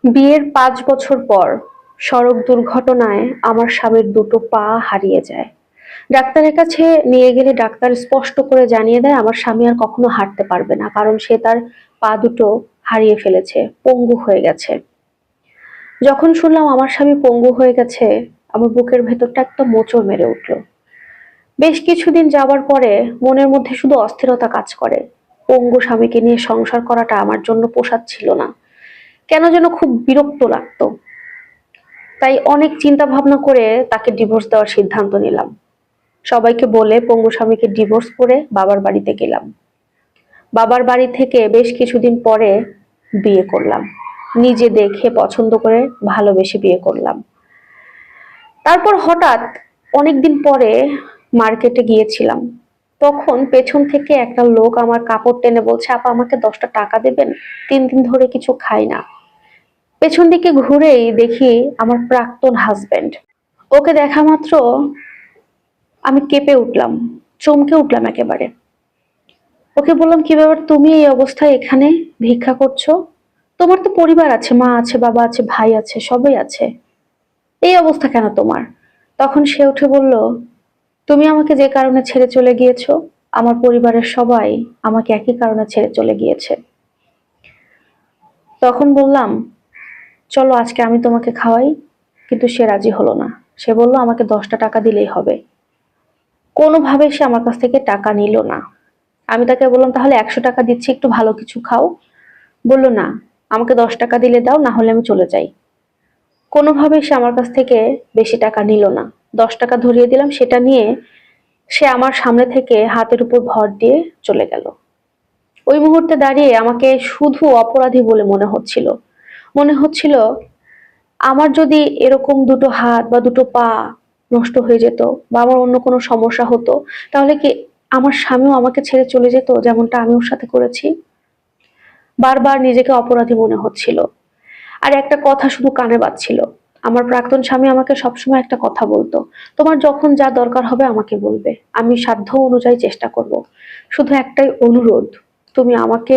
বিয়ের ৫ বছর পর সড়ক দুর্ঘটনায় আমার স্বামীর দুটো পা হারিয়ে যায়। ডাক্তারের কাছে নিয়ে গেলে ডাক্তার স্পষ্ট করে জানিয়ে দেয় আমার স্বামী আর কখনো হাঁটতে পারবে না, কারণ সে তার পা দুটো হারিয়ে ফেলেছে, পঙ্গু হয়ে গেছে। যখন শুনলাম আমার স্বামী পঙ্গু হয়ে গেছে, আমার বুকের ভেতরটা একটা মোচড় মেরে উঠল। বেশ কিছুদিন যাবার পরে মনের মধ্যে শুধু অস্থিরতা কাজ করে। পঙ্গু স্বামীকে নিয়ে সংসার করাটা আমার জন্য পোষাচ্ছিল না, কেন যেন খুব বিরক্ত লাগতো। তাই অনেক চিন্তা ভাবনা করে তাকে ডিভোর্স দেওয়ার সিদ্ধান্ত নিলাম। সবাইকে বলে পঙ্গু স্বামীকে ডিভোর্স করে বাবার বাড়িতে গেলাম। বাবার বাড়ি থেকে বেশ কিছুদিন পরে বিয়ে করলাম। নিজে দেখে পছন্দ করে ভালোবেসে বিয়ে করলাম। তারপর হঠাৎ অনেকদিন পরে মার্কেটে গিয়েছিলাম। তখন পেছন থেকে একটা লোক আমার কাপড় টেনে বলছে, আপা আমাকে 10টা টাকা দেবেন, 3 দিন ধরে কিছু খাই না। পেছন দিকে ঘুরেই দেখি আমার প্রাক্তন হাজবেন্ড। ওকে দেখা মাত্র আমি কেঁপে উঠলাম, চমকে উঠলাম একেবারে। ওকে বললাম, কি ব্যাপার, তুমি এই অবস্থায় এখানে ভিক্ষা করছো? তোমার তো পরিবার আছে, মা আছে, বাবা আছে, ভাই আছে, সবাই আছে, এই অবস্থা কেন তোমার? তখন সে উঠে বলল, তুমি আমাকে যে কারণে ছেড়ে চলে গিয়েছো, আমার পরিবারের সবাই আমাকে একই কারণে ছেড়ে চলে গিয়েছে। তখন বললাম, চলো আজকে আমি তোমাকে খাওয়াই। কিন্তু সে রাজি হলো না। সে বলল আমাকে 10টা টাকা দিলেই হবে। কোনোভাবে সে আমার কাছ থেকে টাকা নিল না। আমি তাকে বললাম, তাহলে 100 টাকা দিচ্ছি, একটু ভালো কিছু খাও। বলল না, আমাকে 10 টাকা দিলে দাও, না হলে আমি চলে যাই। কোনোভাবে সে আমার কাছ থেকে বেশি টাকা নিল না। 10 টাকা ধরিয়ে দিলাম, সেটা নিয়ে সে আমার সামনে থেকে হাতের উপর ভর দিয়ে চলে গেল। ওই মুহূর্তে দাঁড়িয়ে আমাকে শুধু অপরাধী বলে মনে হচ্ছিল। মনে হচ্ছিল আমার যদি এরকম দুটো হাত বা দুটো পা নষ্ট হয়ে যেত, বা আমার অন্য কোনো সমস্যা হতো, তাহলে কি আমার স্বামীও আমাকে ছেড়ে চলে যেত, যেমনটা আমি ওর সাথে করেছি। বারবার নিজেকে অপরাধী মনে হচ্ছিল। আর একটা কথা শুধু কানে বাজছিল। আমার প্রাক্তন স্বামী আমাকে সবসময় একটা কথা বলতো, তোমার যখন যা দরকার হবে আমাকে বলবে, আমি সাধ্য অনুযায়ী চেষ্টা করব। শুধু একটাই অনুরোধ, তুমি আমাকে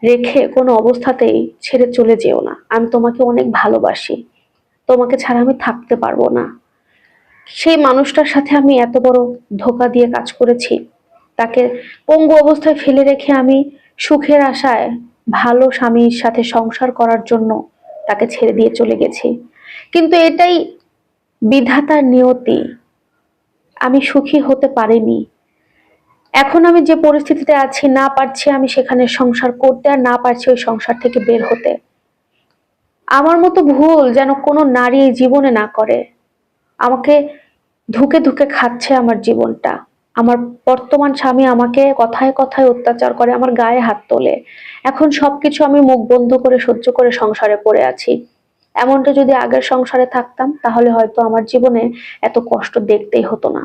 রেখে কোনো অবস্থাতেই ছেড়ে চলে যেও না। আমি তোমাকে অনেক ভালোবাসি, তোমাকে ছাড়া আমি থাকতে পারবো না। সেই মানুষটার সাথে আমি এত বড় ধোঁকা দিয়ে কাজ করেছি। তাকে পঙ্গু অবস্থায় ফেলে রেখে আমি সুখের আশায় ভালো স্বামীর সাথে সংসার করার জন্য তাকে ছেড়ে দিয়ে চলে গেছি। কিন্তু এটাই বিধাতার নিয়তি। আমি সুখী হতে পারিনি। এখন আমি যে পরিস্থিতিতে আছি, না পারছি আমি সেখানে সংসার করতে, আর না পারছি ওই সংসার থেকে বের হতে। আমার মতো ভুল যেন কোনো নারী জীবনে না করে। আমাকে ধুকে ধুকে খাচ্ছে আমার জীবনটা। আমার বর্তমান স্বামী আমাকে কথায় কথায় অত্যাচার করে, আমার গায়ে হাত তোলে। এখন সবকিছু আমি মুখ বন্ধ করে সহ্য করে সংসারে পড়ে আছি। এমনটা যদি আগের সংসারে থাকতাম, তাহলে হয়তো আমার জীবনে এত কষ্ট দেখতেই হতো না।